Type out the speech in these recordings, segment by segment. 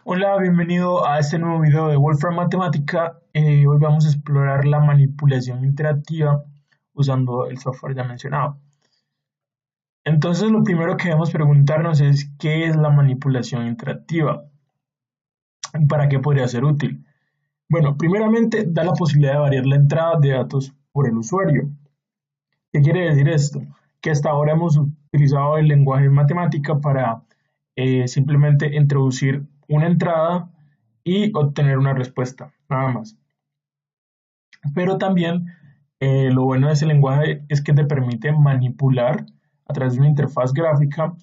Hola, bienvenido a este nuevo video de Wolfram Matemática. Hoy vamos a explorar la manipulación interactiva usando el software ya mencionado. Entonces, lo primero que debemos preguntarnos es ¿qué es la manipulación interactiva? ¿Y para qué podría ser útil? Bueno, primeramente da la posibilidad de variar la entrada de datos por el usuario. ¿Qué quiere decir esto? Que hasta ahora hemos utilizado el lenguaje de matemática para simplemente introducir una entrada y obtener una respuesta, nada más. Pero también lo bueno de ese lenguaje es que te permite manipular a través de una interfaz gráfica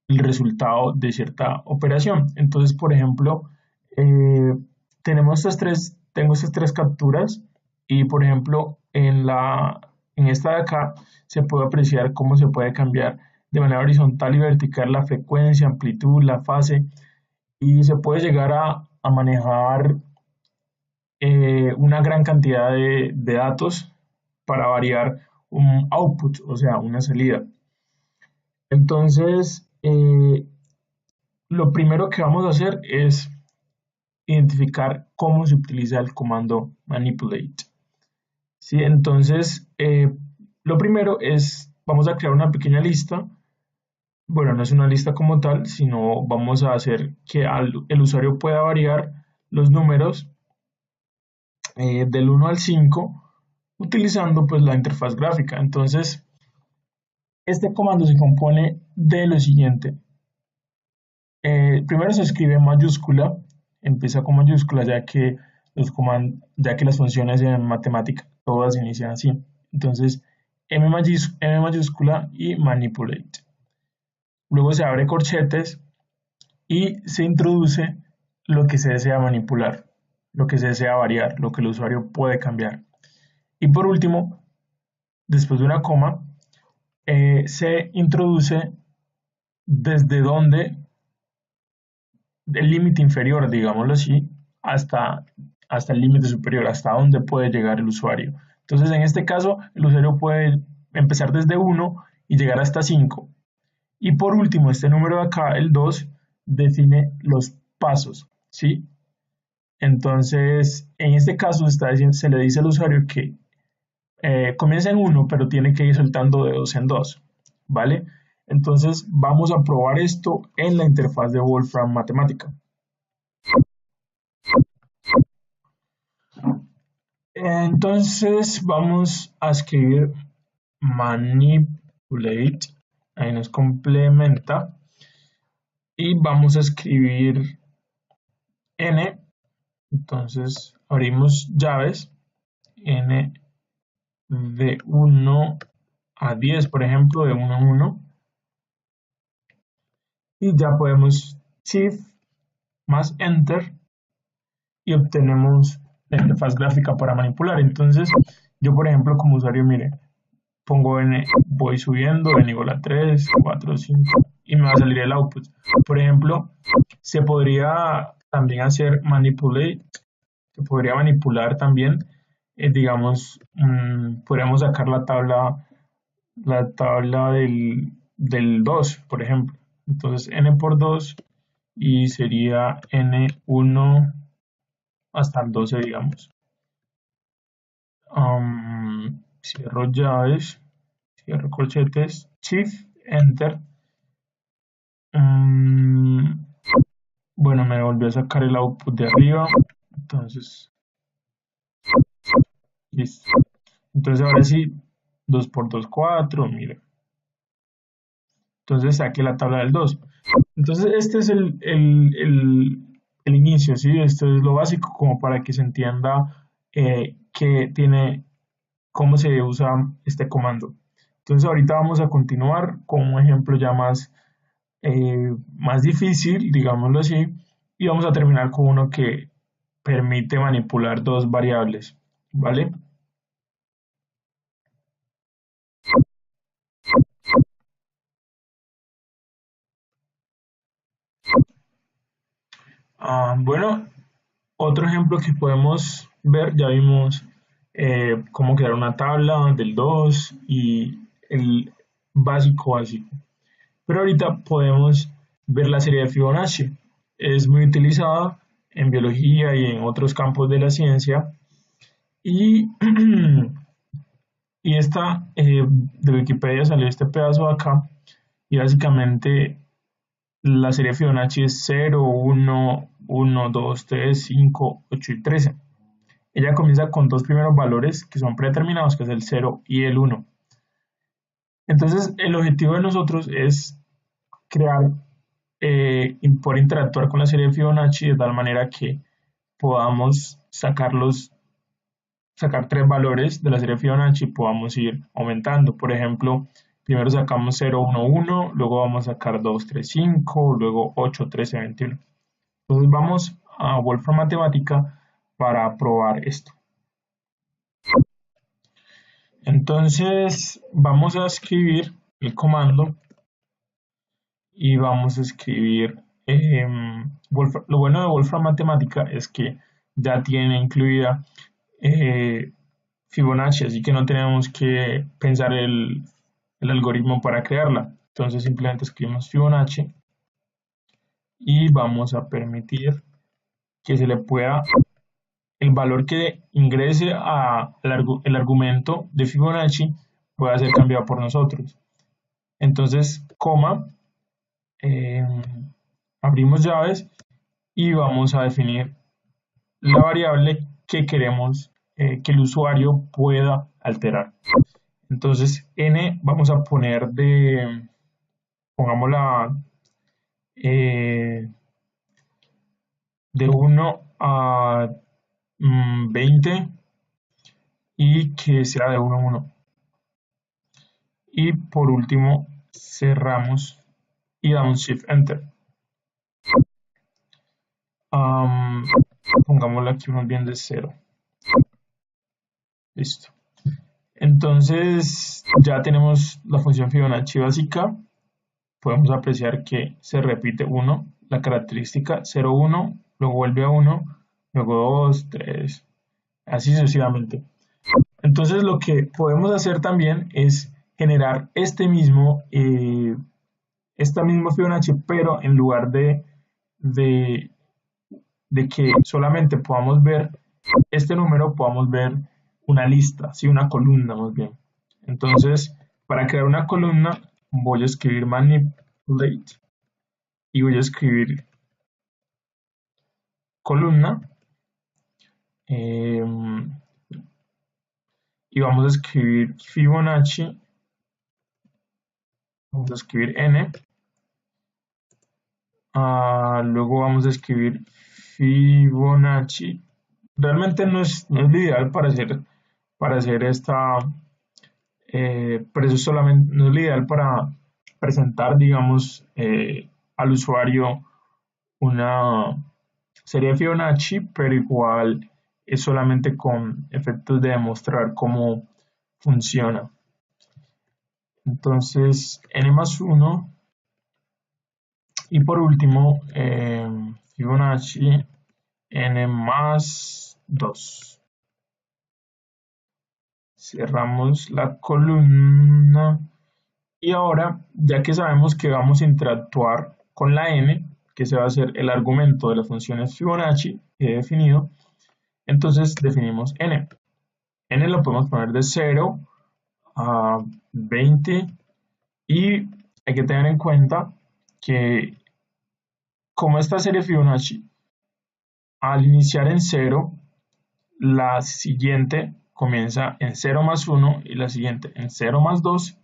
el resultado de cierta operación. Entonces, por ejemplo, eh, tengo estas tres capturas y, por ejemplo, en esta de acá se puede apreciar cómo se puede cambiar de manera horizontal y vertical la frecuencia, amplitud, la fase y se puede llegar a manejar una gran cantidad de datos para variar un output, o sea, una salida. Entonces, lo primero que vamos a hacer es identificar cómo se utiliza el comando manipulate. ¿Sí? Entonces, lo primero es, vamos a crear una pequeña lista. Bueno, no es una lista como tal, sino vamos a hacer que el usuario pueda variar los números del 1 al 5 utilizando pues la interfaz gráfica. Entonces, este comando se compone de lo siguiente. Primero se escribe en mayúscula, empieza con mayúscula ya que las funciones en matemática todas se inician así. Entonces, M mayúscula y manipulate. Luego se abre corchetes y se introduce lo que se desea manipular, lo que se desea variar, lo que el usuario puede cambiar. Y por último, después de una coma, se introduce desde donde el límite inferior, digámoslo así, hasta el límite superior, hasta donde puede llegar el usuario. Entonces, en este caso, el usuario puede empezar desde 1 y llegar hasta 5. Y por último, este número de acá, el 2, define los pasos, ¿sí? Entonces, en este caso se le dice al usuario que comienza en 1, pero tiene que ir saltando de 2 en 2, ¿vale? Entonces, vamos a probar esto en la interfaz de Wolfram Matemática. Entonces vamos a escribir manipulate, ahí nos complementa y vamos a escribir n, entonces abrimos llaves, n de 1 a 10, por ejemplo, de 1 en 1, y ya podemos shift más enter y obtenemos la interfaz gráfica para manipular. Entonces yo, por ejemplo, como usuario, mire, pongo n, voy subiendo, n igual a 3, 4, 5 y me va a salir el output. Por ejemplo, se podría también hacer manipulate, se podría manipular también, digamos, podríamos sacar la tabla del 2, por ejemplo. Entonces n por 2 y sería n1 hasta el 12, digamos. Cierro llaves, cierro corchetes, shift, enter. Bueno, me volvió a sacar el output de arriba, entonces, listo. Entonces ahora sí, 2 por 2, 4, mire. Entonces saqué la tabla del 2. Entonces este es el inicio, ¿sí? Esto es lo básico como para que se entienda cómo se usa este comando. Entonces ahorita vamos a continuar con un ejemplo ya más difícil, digámoslo así, y vamos a terminar con uno que permite manipular dos variables, ¿vale? Bueno, otro ejemplo que podemos ver, ya vimos cómo crear una tabla del 2 y el básico básico. Pero ahorita podemos ver la serie de Fibonacci. es muy utilizada en biología y en otros campos de la ciencia. Y, y esta de Wikipedia salió este pedazo de acá, y básicamente la serie Fibonacci es 0, 1, 1, 2, 3, 5, 8 y 13. Ella comienza con dos primeros valores que son predeterminados, que es el 0 y el 1. Entonces, el objetivo de nosotros es crear, poder interactuar con la serie de Fibonacci de tal manera que podamos sacar tres valores de la serie Fibonacci y podamos ir aumentando. Por ejemplo, primero sacamos 0, 1, 1, luego vamos a sacar 2, 3, 5, luego 8, 13, 21. Entonces vamos a Wolfram Matemática para probar esto. Entonces vamos a escribir el comando y vamos a escribir, lo bueno de Wolfram Matemática es que ya tiene incluida Fibonacci, así que no tenemos que pensar el algoritmo para crearla. Entonces simplemente escribimos Fibonacci y vamos a permitir que se le pueda, el valor que ingrese el argumento de Fibonacci pueda ser cambiado por nosotros. Entonces, coma, eh, abrimos llaves y vamos a definir la variable que queremos que el usuario pueda alterar. Entonces, n vamos a poner pongámosla de 1 a 20 y que sea de 1 a 1. Y por último, cerramos y damos Shift Enter. Pongámosle aquí unos bien de 0. Listo. Entonces ya tenemos la función Fibonacci básica. Podemos apreciar que se repite 1, la característica 0, 1, luego vuelve a 1, luego 2, 3, así sucesivamente. Entonces lo que podemos hacer también es generar esta misma Fibonacci, pero en lugar de que solamente podamos ver este número, podamos ver una lista, ¿sí? Una columna más bien. Entonces, para crear una columna, voy a escribir manipulate y voy a escribir columna y vamos a escribir Fibonacci, vamos a escribir n, luego vamos a escribir Fibonacci. Realmente no es lo ideal para hacer esta, pero eso solamente no es lo ideal para presentar, digamos, al usuario una serie de Fibonacci, pero igual es solamente con efectos de demostrar cómo funciona. Entonces, n más 1 y por último, Fibonacci n más 2. Cerramos la columna y ahora, ya que sabemos que vamos a interactuar con la n, que se va a hacer el argumento de las funciones Fibonacci que he definido, entonces definimos n. N lo podemos poner de 0 a 20 y hay que tener en cuenta que como esta serie Fibonacci, al iniciar en 0, la siguiente comienza en 0 más 1 y la siguiente en 0 más 2.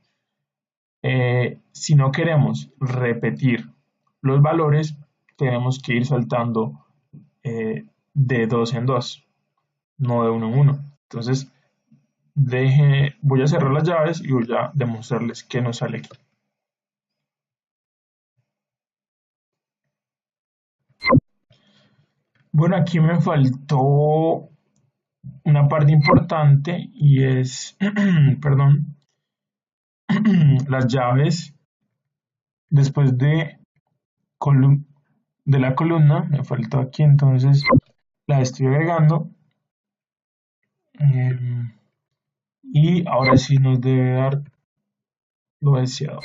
Si no queremos repetir los valores, tenemos que ir saltando de 2 en 2, no de 1 en 1. Entonces, voy a cerrar las llaves y voy a demostrarles qué nos sale aquí. Bueno, aquí me faltó una parte importante y es, perdón, las llaves después de la columna, me faltó aquí, entonces las estoy agregando. Y ahora sí nos debe dar lo deseado.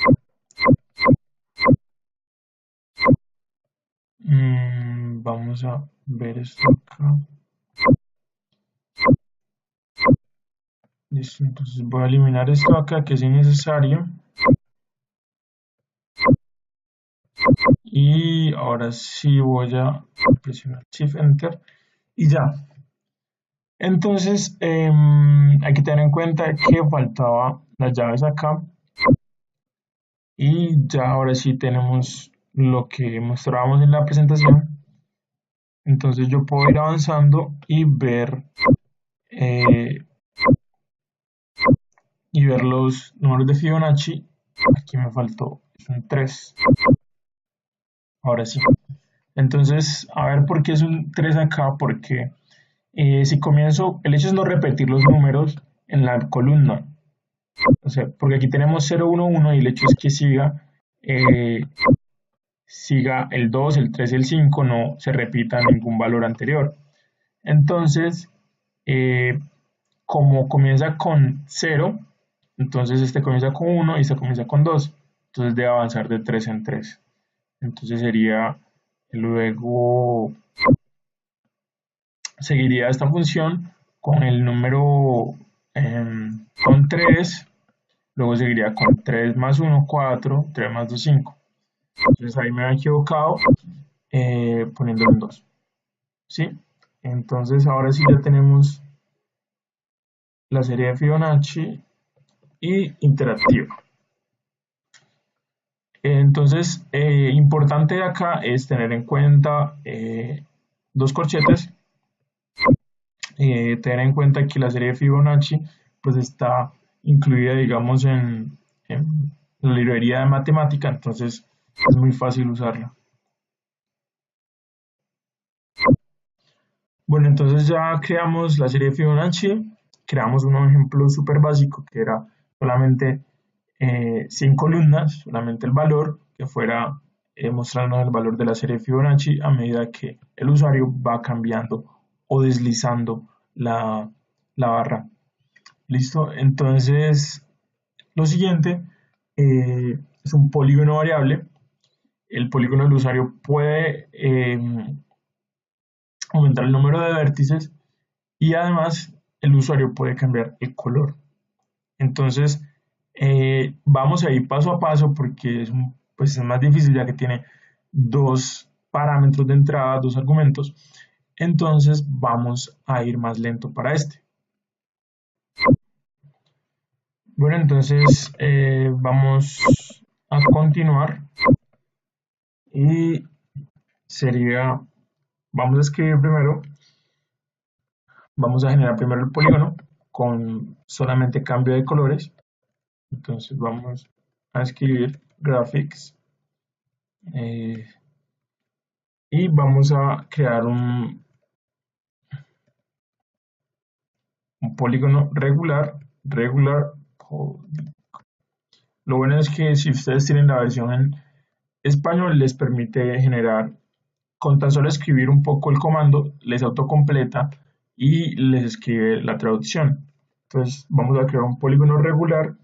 Vamos a ver esto acá. Listo, entonces voy a eliminar esto acá que es innecesario. Y ahora sí voy a presionar Shift Enter y ya. Entonces hay que tener en cuenta que faltaba las llaves acá. Y ya ahora sí tenemos lo que mostrábamos en la presentación. Entonces yo puedo ir avanzando eh, y ver los números de Fibonacci. Aquí me faltó, es un 3. Ahora sí. Entonces, a ver por qué es un 3 acá, porque si comienzo, el hecho es no repetir los números en la columna. O sea, porque aquí tenemos 0, 1, 1 y el hecho es que eh, siga el 2, el 3 y el 5, no se repita ningún valor anterior. Entonces, eh, como comienza con 0, entonces este comienza con 1 y este comienza con 2. Entonces debe avanzar de 3 en 3. Entonces luego seguiría esta función con el número con 3, luego seguiría con 3 más 1, 4, 3 más 2, 5. Entonces ahí me he equivocado poniéndolo en 2. ¿Sí? Entonces ahora sí ya tenemos la serie de Fibonacci y interactiva. Entonces, importante de acá es tener en cuenta dos corchetes, tener en cuenta que la serie de Fibonacci pues está incluida, digamos, en la librería de matemática, entonces es muy fácil usarla. Bueno, entonces ya creamos la serie de Fibonacci, creamos un ejemplo súper básico que era solamente 100 columnas, solamente el valor, que fuera mostrarnos el valor de la serie de Fibonacci a medida que el usuario va cambiando o deslizando la barra. ¿Listo? Entonces, lo siguiente es un polígono variable. El polígono del usuario puede aumentar el número de vértices y además el usuario puede cambiar el color. Entonces, vamos a ir paso a paso porque pues es más difícil ya que tiene dos parámetros de entrada, dos argumentos. Entonces, vamos a ir más lento para este. Bueno, entonces vamos a continuar y sería, vamos a escribir primero, vamos a generar primero el polígono con solamente cambio de colores. Entonces vamos a escribir graphics y vamos a crear un polígono regular. Lo bueno es que si ustedes tienen la versión en español les permite generar, con tan solo escribir un poco el comando, les autocompleta y les escribe la traducción. Entonces vamos a crear un polígono regular,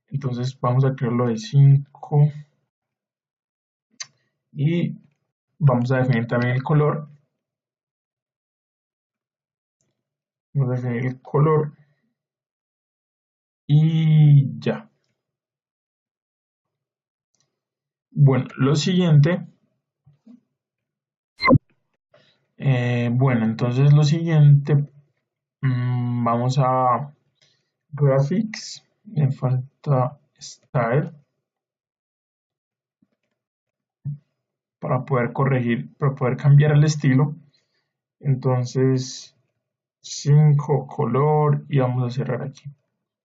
entonces vamos a crearlo de 5 y vamos a definir también el color. Vamos a definir el color y ya. Bueno, lo siguiente, bueno, entonces lo siguiente, vamos a Graphics, me falta Style para poder corregir, para poder cambiar el estilo. Entonces, 5 color y vamos a cerrar aquí.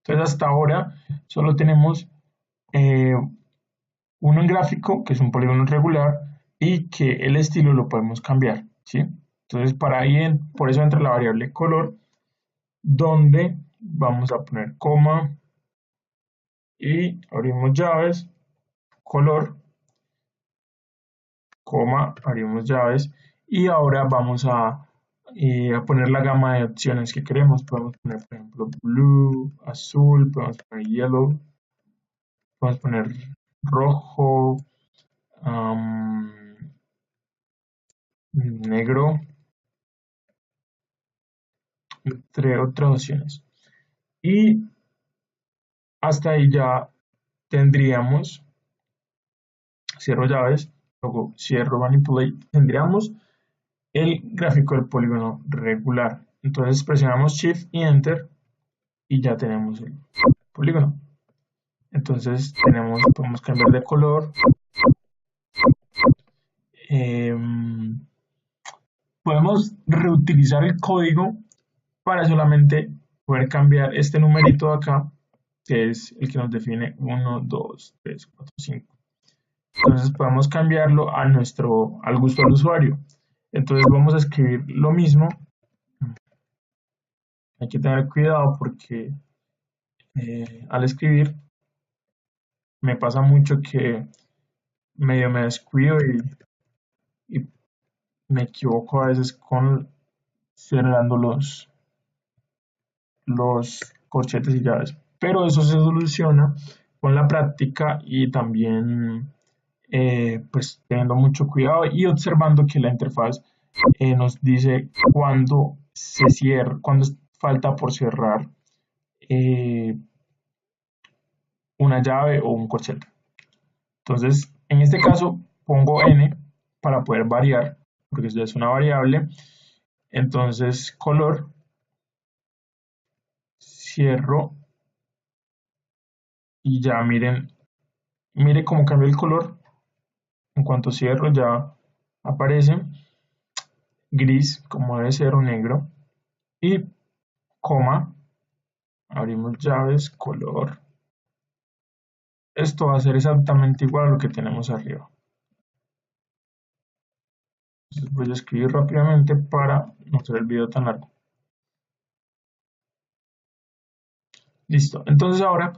Entonces, hasta ahora solo tenemos eh, uno en gráfico, que es un polígono regular, y que el estilo lo podemos cambiar, ¿sí? Entonces, por eso entra la variable color, donde vamos a poner coma y abrimos llaves, color, coma, abrimos llaves, y ahora vamos a poner la gama de opciones que queremos. Podemos poner, por ejemplo, blue, azul, podemos poner yellow, podemos poner rojo, um, negro, entre otras opciones. Y hasta ahí ya tendríamos, cierro llaves, luego cierro manipulate, tendríamos el gráfico del polígono regular. Entonces presionamos Shift y Enter y ya tenemos el polígono. Entonces podemos cambiar de color. Podemos reutilizar el código para solamente poder cambiar este numerito de acá, que es el que nos define 1, 2, 3, 4, 5. Entonces podemos cambiarlo al gusto del usuario. Entonces vamos a escribir lo mismo. Hay que tener cuidado porque al escribir me pasa mucho que medio me descuido y me equivoco a veces con cerrando los corchetes y llaves. Pero eso se soluciona con la práctica y también pues teniendo mucho cuidado y observando que la interfaz nos dice cuándo se cierra, cuándo falta por cerrar una llave o un corchete. Entonces, en este caso pongo n para poder variar, porque esto es una variable. Entonces, color, cierro y ya mire cómo cambia el color. En cuanto cierro ya aparece gris, como debe ser, o negro. Y coma, abrimos llaves, color. Esto va a ser exactamente igual a lo que tenemos arriba. Entonces voy a escribir rápidamente para no hacer el video tan largo. Listo. Entonces ahora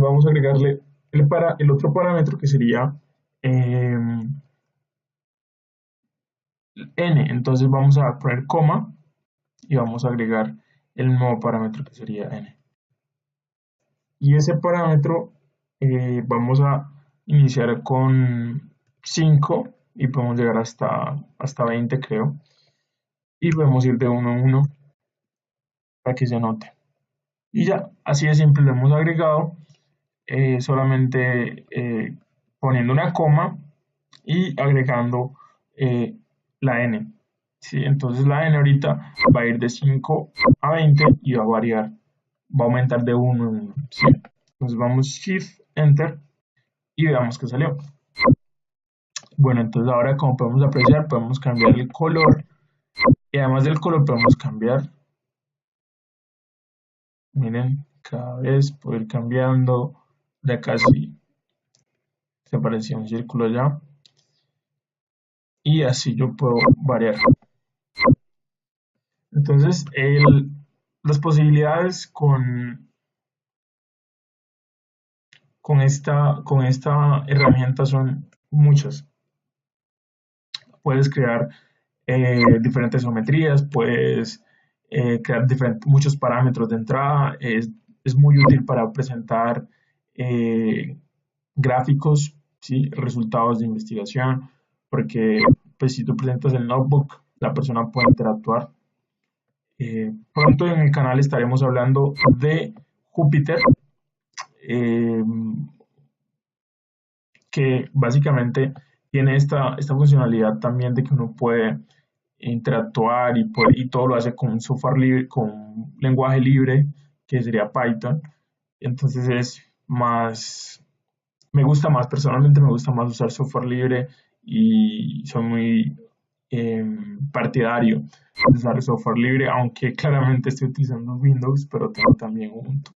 vamos a agregarle el otro parámetro que sería n. Entonces vamos a poner coma y vamos a agregar el nuevo parámetro que sería n. Y ese parámetro vamos a iniciar con 5 y podemos llegar hasta 20, creo. Y podemos ir de 1 en 1 para que se note. Y ya, así de simple lo hemos agregado, solamente poniendo una coma y agregando la n. ¿Sí? Entonces la n ahorita va a ir de 5 a 20 y va a variar, va a aumentar de 1 en 1. ¿Sí? Entonces vamos Shift, Enter y veamos que salió. Bueno, entonces ahora como podemos apreciar, podemos cambiar el color y además del color podemos cambiar, miren, cada vez puedo ir cambiando, ya casi se aparecía un círculo ya y así yo puedo variar. Entonces las posibilidades con esta herramienta son muchas. Puedes crear diferentes geometrías, puedes crear muchos parámetros de entrada, es muy útil para presentar gráficos, ¿sí? Resultados de investigación, porque pues, si tú presentas el notebook, la persona puede interactuar. Pronto en el canal estaremos hablando de Júpiter, eh, que básicamente tiene esta funcionalidad también de que uno puede interactuar y todo lo hace con un software libre, con un lenguaje libre, que sería Python. Entonces es más, me gusta más, personalmente me gusta más usar software libre y soy muy partidario de usar el software libre, aunque claramente estoy utilizando Windows, pero tengo también Ubuntu.